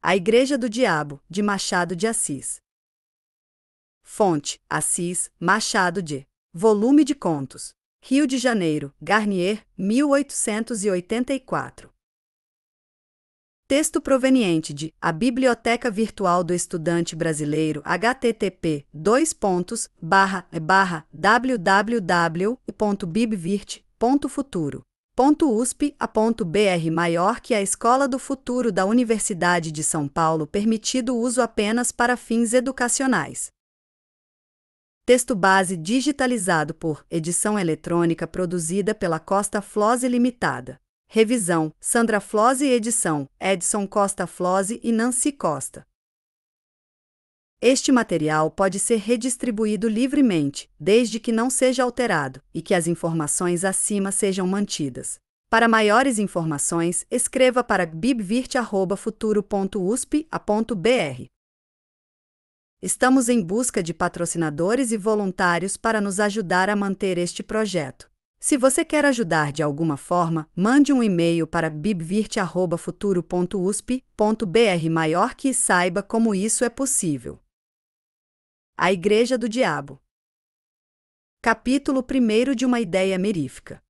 A Igreja do Diabo, de Machado de Assis. Fonte: Assis, Machado de. Volume de Contos. Rio de Janeiro, Garnier, 1884. Texto proveniente de A Biblioteca Virtual do Estudante Brasileiro, http://www.bibvirt.futuro.usp.br maior que a Escola do Futuro da Universidade de São Paulo, permitido uso apenas para fins educacionais. Texto base digitalizado por edição eletrônica produzida pela Costa Flose Limitada. Revisão: Sandra Flose e edição: Edson Costa Flose e Nancy Costa. Este material pode ser redistribuído livremente, desde que não seja alterado, e que as informações acima sejam mantidas. Para maiores informações, escreva para bibvirt@futuro.usp.br. Estamos em busca de patrocinadores e voluntários para nos ajudar a manter este projeto. Se você quer ajudar de alguma forma, mande um e-mail para bibvirt@futuro.usp.br maior que saiba como isso é possível. A Igreja do Diabo. Capítulo 1 de uma ideia merífica.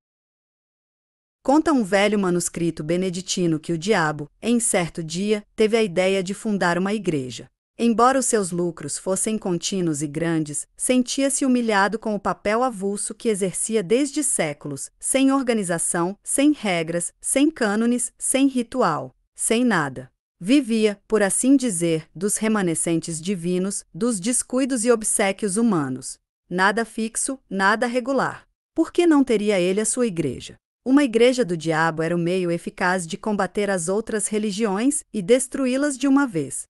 Conta um velho manuscrito beneditino que o diabo, em certo dia, teve a ideia de fundar uma igreja. Embora os seus lucros fossem contínuos e grandes, sentia-se humilhado com o papel avulso que exercia desde séculos, sem organização, sem regras, sem cânones, sem ritual, sem nada. Vivia, por assim dizer, dos remanescentes divinos, dos descuidos e obséquios humanos. Nada fixo, nada regular. Por que não teria ele a sua igreja? Uma igreja do diabo era o meio eficaz de combater as outras religiões e destruí-las de uma vez.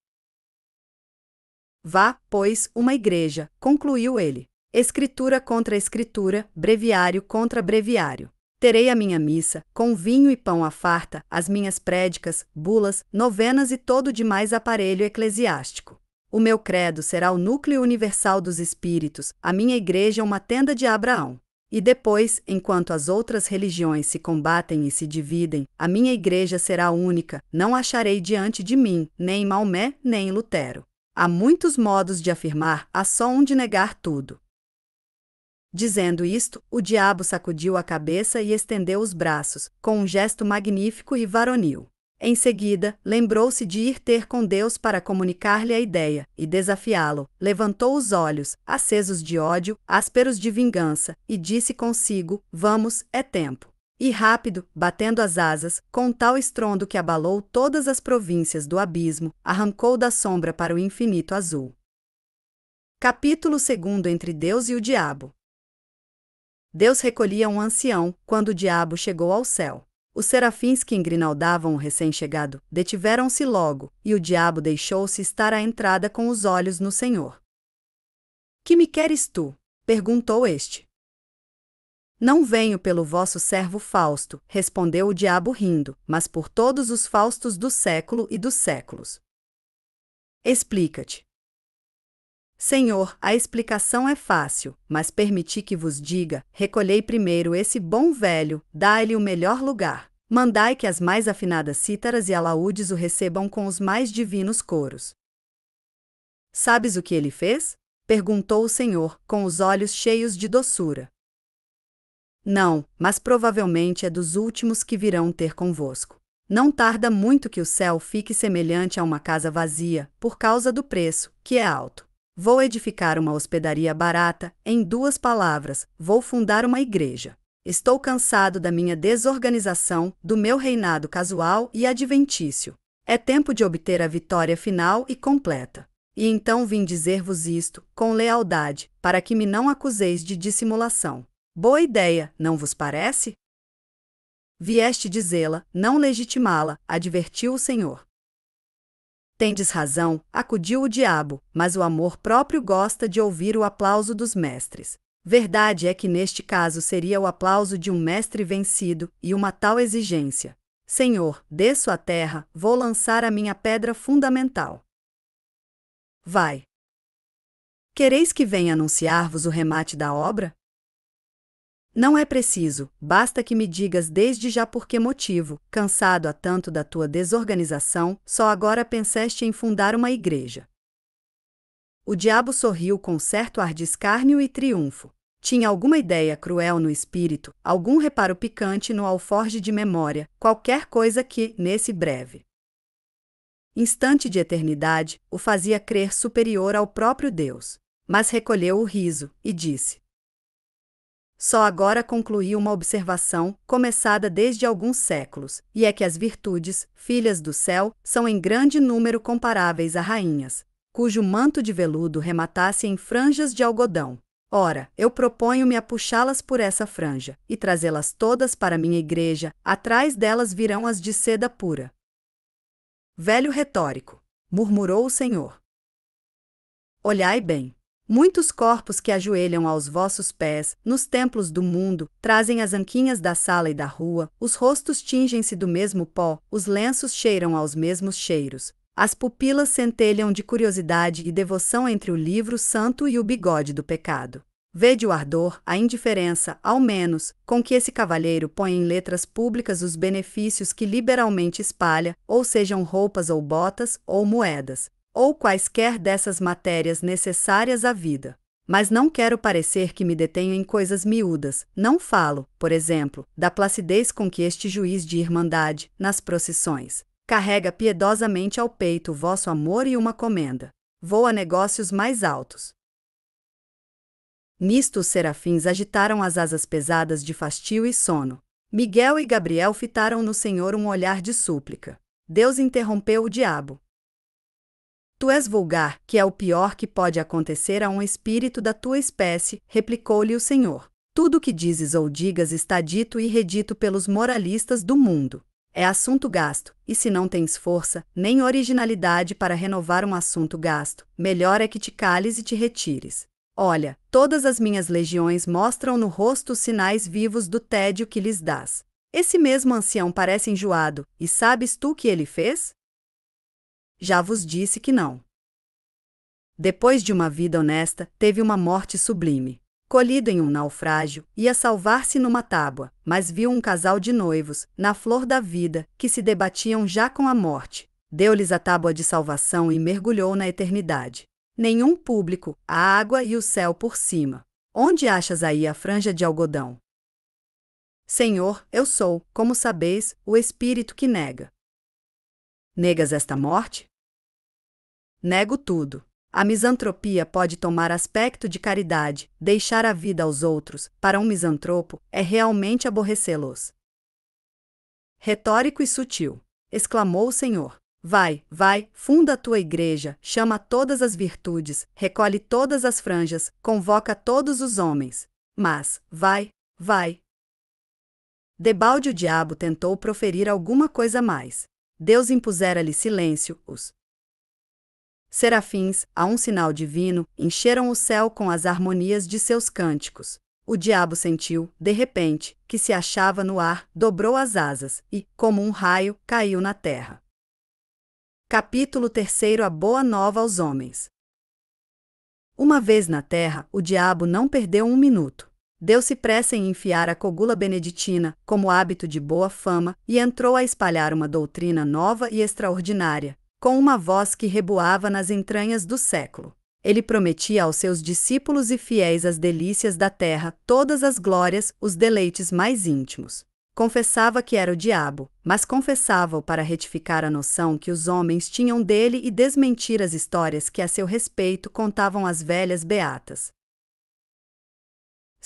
Vá, pois, uma igreja, concluiu ele. Escritura contra escritura, breviário contra breviário. Terei a minha missa, com vinho e pão à farta, as minhas prédicas, bulas, novenas e todo o demais aparelho eclesiástico. O meu credo será o núcleo universal dos espíritos, a minha igreja uma tenda de Abraão. E depois, enquanto as outras religiões se combatem e se dividem, a minha igreja será única, não acharei diante de mim, nem Maomé, nem Lutero. Há muitos modos de afirmar, há só um de negar tudo. Dizendo isto, o diabo sacudiu a cabeça e estendeu os braços, com um gesto magnífico e varonil. Em seguida, lembrou-se de ir ter com Deus para comunicar-lhe a ideia, e desafiá-lo. Levantou os olhos, acesos de ódio, ásperos de vingança, e disse consigo: vamos, é tempo. E rápido, batendo as asas, com tal estrondo que abalou todas as províncias do abismo, arrancou da sombra para o infinito azul. Capítulo 2 Entre Deus e o Diabo. Deus recolhia um ancião, quando o diabo chegou ao céu. Os serafins que engrinaldavam o recém-chegado detiveram-se logo, e o diabo deixou-se estar à entrada com os olhos no Senhor. Que me queres tu? Perguntou este. Não venho pelo vosso servo Fausto, respondeu o diabo rindo, mas por todos os Faustos do século e dos séculos. Explica-te. Senhor, a explicação é fácil, mas permiti que vos diga: recolhei primeiro esse bom velho, dai-lhe o melhor lugar. Mandai que as mais afinadas cítaras e alaúdes o recebam com os mais divinos coros. Sabes o que ele fez? Perguntou o Senhor, com os olhos cheios de doçura. Não, mas provavelmente é dos últimos que virão ter convosco. Não tarda muito que o céu fique semelhante a uma casa vazia, por causa do preço, que é alto. Vou edificar uma hospedaria barata, em 2 palavras, vou fundar uma igreja. Estou cansado da minha desorganização, do meu reinado casual e adventício. É tempo de obter a vitória final e completa. E então vim dizer-vos isto, com lealdade, para que me não acuseis de dissimulação. Boa ideia, não vos parece? Vieste dizê-la, não legitimá-la, advertiu o Senhor. Tendes razão, acudiu o diabo, mas o amor próprio gosta de ouvir o aplauso dos mestres. Verdade é que neste caso seria o aplauso de um mestre vencido, e uma tal exigência. Senhor, desço à terra, vou lançar a minha pedra fundamental. Vai. Quereis que venha anunciar-vos o remate da obra? Não é preciso, basta que me digas desde já por que motivo, cansado há tanto da tua desorganização, só agora pensaste em fundar uma igreja. O diabo sorriu com certo ar de escárnio e triunfo. Tinha alguma ideia cruel no espírito, algum reparo picante no alforje de memória, qualquer coisa que, nesse breve instante de eternidade, o fazia crer superior ao próprio Deus. Mas recolheu o riso, e disse: só agora concluí uma observação, começada desde alguns séculos, e é que as virtudes, filhas do céu, são em grande número comparáveis a rainhas, cujo manto de veludo rematasse em franjas de algodão. Ora, eu proponho-me a puxá-las por essa franja, e trazê-las todas para minha igreja, atrás delas virão as de seda pura. Velho retórico, murmurou o Senhor. Olhai bem. Muitos corpos que ajoelham aos vossos pés, nos templos do mundo, trazem as anquinhas da sala e da rua, os rostos tingem-se do mesmo pó, os lenços cheiram aos mesmos cheiros, as pupilas centelham de curiosidade e devoção entre o livro santo e o bigode do pecado. Vede o ardor, a indiferença, ao menos, com que esse cavalheiro põe em letras públicas os benefícios que liberalmente espalha, ou sejam roupas ou botas, ou moedas, ou quaisquer dessas matérias necessárias à vida. Mas não quero parecer que me detenho em coisas miúdas, não falo, por exemplo, da placidez com que este juiz de irmandade, nas procissões, carrega piedosamente ao peito o vosso amor e uma comenda. Vou a negócios mais altos. Nisto os serafins agitaram as asas pesadas de fastio e sono. Miguel e Gabriel fitaram no Senhor um olhar de súplica. Deus interrompeu o diabo. Tu és vulgar, que é o pior que pode acontecer a um espírito da tua espécie, replicou-lhe o Senhor. Tudo o que dizes ou digas está dito e redito pelos moralistas do mundo. É assunto gasto, e se não tens força, nem originalidade para renovar um assunto gasto, melhor é que te cales e te retires. Olha, todas as minhas legiões mostram no rosto os sinais vivos do tédio que lhes dás. Esse mesmo ancião parece enjoado, e sabes tu o que ele fez? Já vos disse que não. Depois de uma vida honesta, teve uma morte sublime. Colhido em um naufrágio, ia salvar-se numa tábua, mas viu um casal de noivos, na flor da vida, que se debatiam já com a morte. Deu-lhes a tábua de salvação e mergulhou na eternidade. Nenhum público, a água e o céu por cima. Onde achas aí a franja de algodão? Senhor, eu sou, como sabeis, o espírito que nega. Negas esta morte? Nego tudo. A misantropia pode tomar aspecto de caridade, deixar a vida aos outros, para um misantropo, é realmente aborrecê-los. Retórico e sutil, exclamou o Senhor. Vai, vai, funda a tua igreja, chama todas as virtudes, recolhe todas as franjas, convoca todos os homens. Mas, vai, vai. Debalde o diabo tentou proferir alguma coisa mais. Deus impusera-lhe silêncio, os serafins, a um sinal divino, encheram o céu com as harmonias de seus cânticos. O diabo sentiu, de repente, que se achava no ar, dobrou as asas e, como um raio, caiu na terra. Capítulo 3. A boa nova aos homens. Uma vez na terra, o diabo não perdeu um minuto. Deu-se pressa em enfiar a cogula beneditina, como hábito de boa fama, e entrou a espalhar uma doutrina nova e extraordinária, com uma voz que reboava nas entranhas do século. Ele prometia aos seus discípulos e fiéis as delícias da terra, todas as glórias, os deleites mais íntimos. Confessava que era o diabo, mas confessava-o para retificar a noção que os homens tinham dele e desmentir as histórias que a seu respeito contavam as velhas beatas.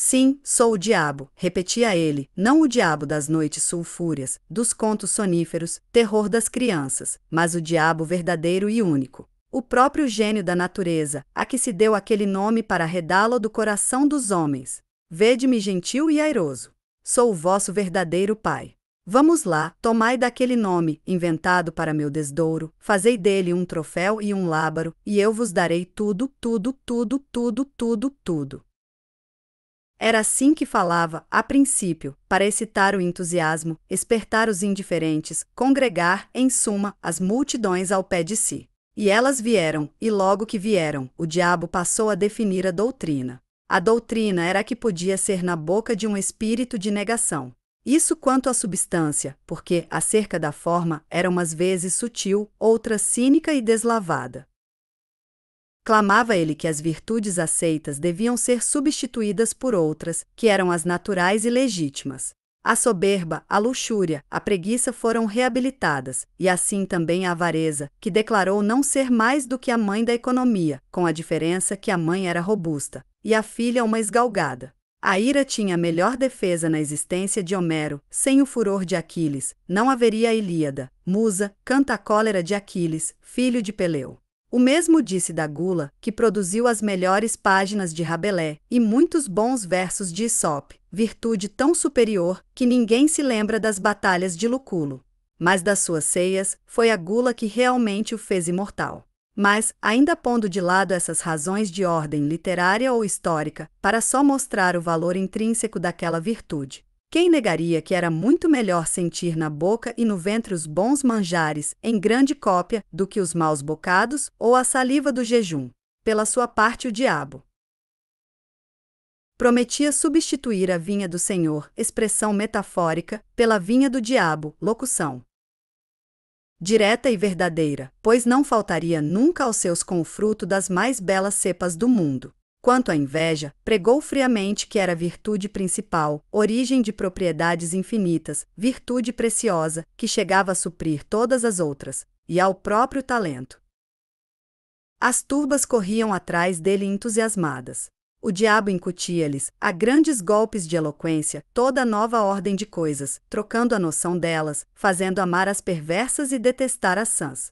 Sim, sou o diabo, repetia ele, não o diabo das noites sulfúreas, dos contos soníferos, terror das crianças, mas o diabo verdadeiro e único. O próprio gênio da natureza, a que se deu aquele nome para arredá-lo do coração dos homens. Vede-me gentil e airoso. Sou o vosso verdadeiro pai. Vamos lá, tomai daquele nome, inventado para meu desdouro, fazei dele um troféu e um lábaro, e eu vos darei tudo, tudo, tudo, tudo, tudo, tudo. Era assim que falava, a princípio, para excitar o entusiasmo, espertar os indiferentes, congregar, em suma, as multidões ao pé de si. E elas vieram, e logo que vieram, o diabo passou a definir a doutrina. A doutrina era a que podia ser na boca de um espírito de negação. Isso quanto à substância, porque, acerca da forma, era umas vezes sutil, outras cínica e deslavada. Clamava ele que as virtudes aceitas deviam ser substituídas por outras, que eram as naturais e legítimas. A soberba, a luxúria, a preguiça foram reabilitadas, e assim também a avareza, que declarou não ser mais do que a mãe da economia, com a diferença que a mãe era robusta, e a filha uma esgalgada. A ira tinha a melhor defesa na existência de Homero, sem o furor de Aquiles, não haveria a Ilíada. Musa, canta a cólera de Aquiles, filho de Peleu. O mesmo disse da gula, que produziu as melhores páginas de Rabelais, e muitos bons versos de Esope, virtude tão superior que ninguém se lembra das batalhas de Luculo. Mas das suas ceias, foi a gula que realmente o fez imortal. Mas, ainda pondo de lado essas razões de ordem literária ou histórica, para só mostrar o valor intrínseco daquela virtude, quem negaria que era muito melhor sentir na boca e no ventre os bons manjares, em grande cópia, do que os maus bocados ou a saliva do jejum? Pela sua parte, o diabo prometia substituir a vinha do Senhor, expressão metafórica, pela vinha do diabo, locução direta e verdadeira, pois não faltaria nunca aos seus com o fruto das mais belas cepas do mundo. Quanto à inveja, pregou friamente que era virtude principal, origem de propriedades infinitas, virtude preciosa, que chegava a suprir todas as outras, e ao próprio talento. As turbas corriam atrás dele entusiasmadas. O diabo incutia-lhes, a grandes golpes de eloquência, toda a nova ordem de coisas, trocando a noção delas, fazendo amar as perversas e detestar as sãs.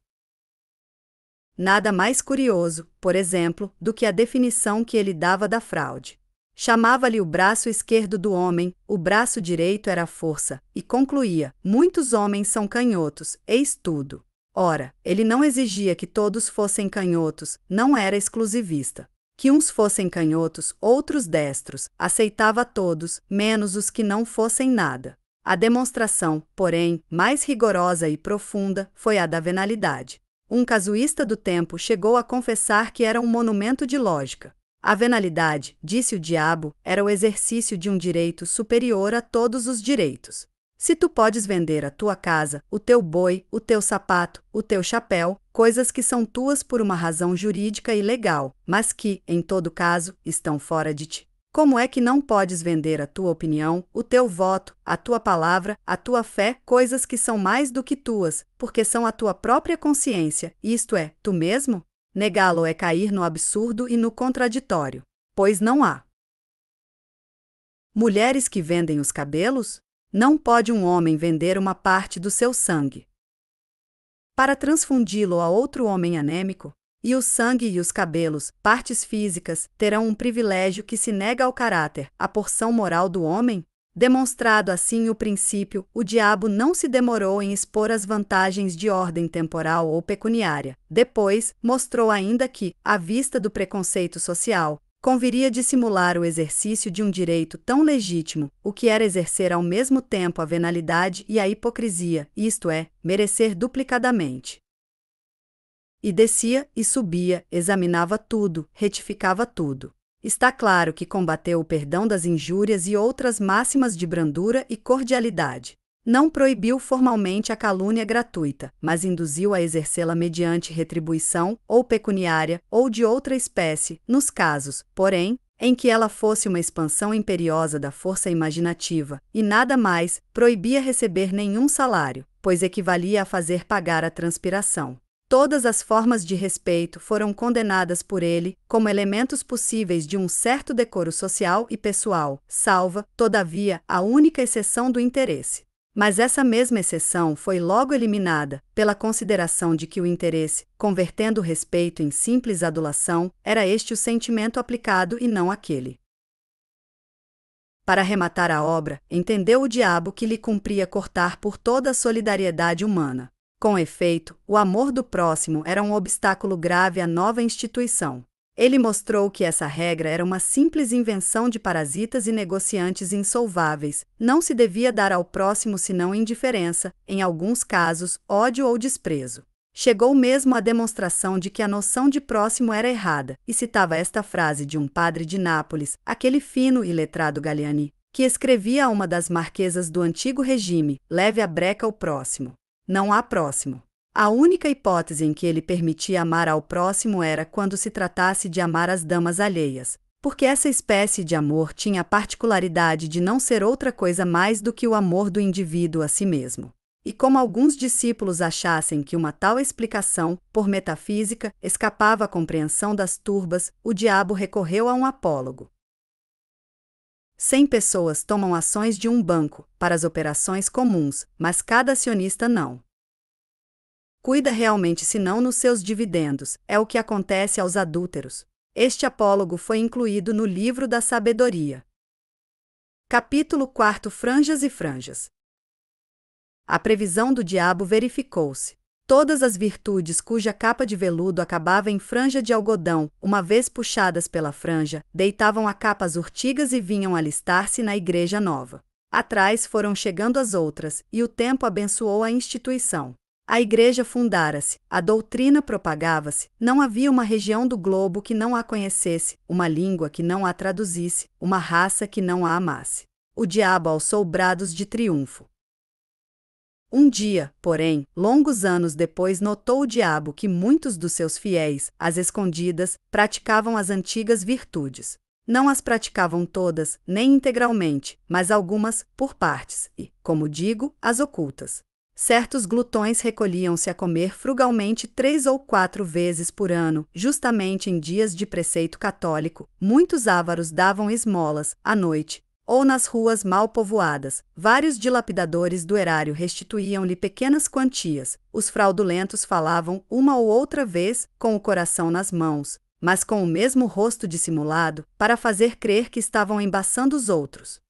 Nada mais curioso, por exemplo, do que a definição que ele dava da fraude. Chamava-lhe o braço esquerdo do homem, o braço direito era a força, e concluía: muitos homens são canhotos, eis tudo. Ora, ele não exigia que todos fossem canhotos, não era exclusivista. Que uns fossem canhotos, outros destros, aceitava a todos, menos os que não fossem nada. A demonstração, porém, mais rigorosa e profunda, foi a da venalidade. Um casuísta do tempo chegou a confessar que era um monumento de lógica. A venalidade, disse o diabo, era o exercício de um direito superior a todos os direitos. Se tu podes vender a tua casa, o teu boi, o teu sapato, o teu chapéu, coisas que são tuas por uma razão jurídica e legal, mas que, em todo caso, estão fora de ti, como é que não podes vender a tua opinião, o teu voto, a tua palavra, a tua fé, coisas que são mais do que tuas, porque são a tua própria consciência, isto é, tu mesmo? Negá-lo é cair no absurdo e no contraditório, pois não há mulheres que vendem os cabelos? Não pode um homem vender uma parte do seu sangue para transfundi-lo a outro homem anêmico? E o sangue e os cabelos, partes físicas, terão um privilégio que se nega ao caráter, à porção moral do homem? Demonstrado assim o princípio, o diabo não se demorou em expor as vantagens de ordem temporal ou pecuniária. Depois, mostrou ainda que, à vista do preconceito social, conviria dissimular o exercício de um direito tão legítimo, o que era exercer ao mesmo tempo a venalidade e a hipocrisia, isto é, merecer duplicadamente. E descia e subia, examinava tudo, retificava tudo. Está claro que combateu o perdão das injúrias e outras máximas de brandura e cordialidade. Não proibiu formalmente a calúnia gratuita, mas induziu a exercê-la mediante retribuição, ou pecuniária, ou de outra espécie, nos casos, porém, em que ela fosse uma expansão imperiosa da força imaginativa, e nada mais, proibia receber nenhum salário, pois equivalia a fazer pagar a transpiração. Todas as formas de respeito foram condenadas por ele, como elementos possíveis de um certo decoro social e pessoal, salva, todavia, a única exceção do interesse. Mas essa mesma exceção foi logo eliminada, pela consideração de que o interesse, convertendo o respeito em simples adulação, era este o sentimento aplicado e não aquele. Para rematar a obra, entendeu o diabo que lhe cumpria cortar por toda a solidariedade humana. Com efeito, o amor do próximo era um obstáculo grave à nova instituição. Ele mostrou que essa regra era uma simples invenção de parasitas e negociantes insolváveis, não se devia dar ao próximo senão indiferença, em alguns casos, ódio ou desprezo. Chegou mesmo à demonstração de que a noção de próximo era errada, e citava esta frase de um padre de Nápoles, aquele fino e letrado Galliani, que escrevia a uma das marquesas do antigo regime: leve a breca o próximo. Não há próximo. A única hipótese em que ele permitia amar ao próximo era quando se tratasse de amar as damas alheias, porque essa espécie de amor tinha a particularidade de não ser outra coisa mais do que o amor do indivíduo a si mesmo. E como alguns discípulos achassem que uma tal explicação, por metafísica, escapava à compreensão das turbas, o diabo recorreu a um apólogo. 100 pessoas tomam ações de um banco, para as operações comuns, mas cada acionista não cuida realmente senão nos seus dividendos, é o que acontece aos adúlteros. Este apólogo foi incluído no livro da sabedoria. Capítulo 4. Franjas e franjas. A previsão do diabo verificou-se. Todas as virtudes cuja capa de veludo acabava em franja de algodão, uma vez puxadas pela franja, deitavam a capa às urtigas e vinham alistar-se na igreja nova. Atrás foram chegando as outras, e o tempo abençoou a instituição. A igreja fundara-se, a doutrina propagava-se, não havia uma região do globo que não a conhecesse, uma língua que não a traduzisse, uma raça que não a amasse. O diabo alçou brados de triunfo. Um dia, porém, longos anos depois, notou o diabo que muitos dos seus fiéis, às escondidas, praticavam as antigas virtudes. Não as praticavam todas, nem integralmente, mas algumas, por partes, e, como digo, as ocultas. Certos glutões recolhiam-se a comer frugalmente 3 ou 4 vezes por ano, justamente em dias de preceito católico. Muitos ávaros davam esmolas, à noite, ou nas ruas mal povoadas. Vários dilapidadores do erário restituíam-lhe pequenas quantias. Os fraudulentos falavam uma ou outra vez, com o coração nas mãos, mas com o mesmo rosto dissimulado, para fazer crer que estavam embaçando os outros.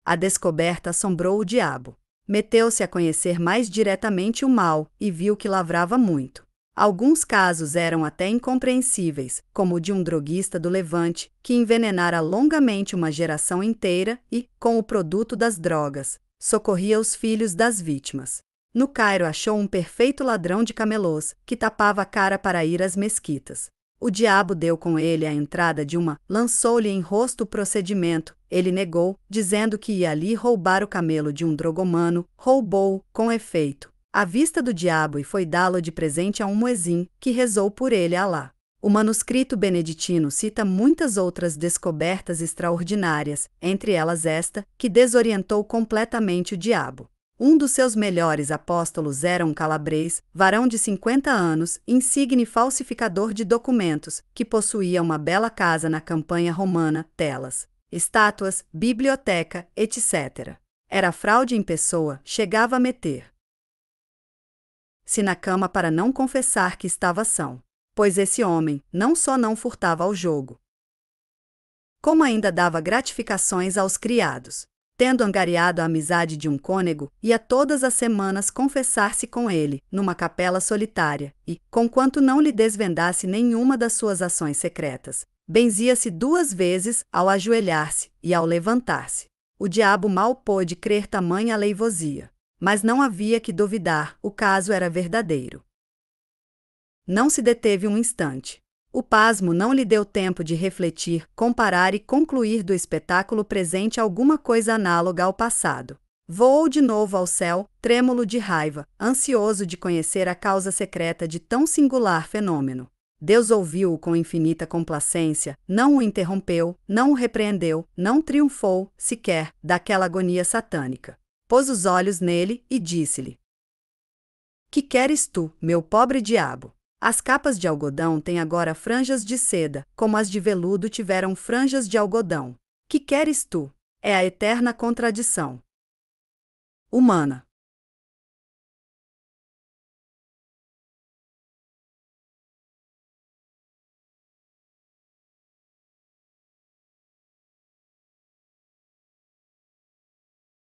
A descoberta assombrou o diabo. Meteu-se a conhecer mais diretamente o mal, e viu que lavrava muito. Alguns casos eram até incompreensíveis, como o de um droguista do Levante, que envenenara longamente uma geração inteira e, com o produto das drogas, socorria os filhos das vítimas. No Cairo achou um perfeito ladrão de camelôs, que tapava a cara para ir às mesquitas. O diabo deu com ele a entrada de uma, lançou-lhe em rosto o procedimento. Ele negou, dizendo que ia ali roubar o camelo de um drogomano. Roubou, com efeito, à vista do diabo, e foi dá-lo de presente a um muezim, que rezou por ele a Alá. O manuscrito beneditino cita muitas outras descobertas extraordinárias, entre elas esta, que desorientou completamente o diabo. Um dos seus melhores apóstolos era um calabrês, varão de 50 anos, insigne falsificador de documentos, que possuía uma bela casa na campanha romana, telas, estátuas, biblioteca, etc. Era fraude em pessoa, chegava a meter-se na cama para não confessar que estava são. Pois esse homem, não só não furtava ao jogo, como ainda dava gratificações aos criados. Tendo angariado a amizade de um cônego, ia todas as semanas confessar-se com ele, numa capela solitária, e, conquanto não lhe desvendasse nenhuma das suas ações secretas, benzia-se 2 vezes ao ajoelhar-se e ao levantar-se. O diabo mal pôde crer tamanha aleivosia. Mas não havia que duvidar, o caso era verdadeiro. Não se deteve um instante. O pasmo não lhe deu tempo de refletir, comparar e concluir do espetáculo presente alguma coisa análoga ao passado. Voou de novo ao céu, trêmulo de raiva, ansioso de conhecer a causa secreta de tão singular fenômeno. Deus ouviu-o com infinita complacência, não o interrompeu, não o repreendeu, não triunfou, sequer, daquela agonia satânica. Pôs os olhos nele e disse-lhe: Que queres tu, meu pobre diabo? As capas de algodão têm agora franjas de seda, como as de veludo tiveram franjas de algodão. Que queres tu? É a eterna contradição humana.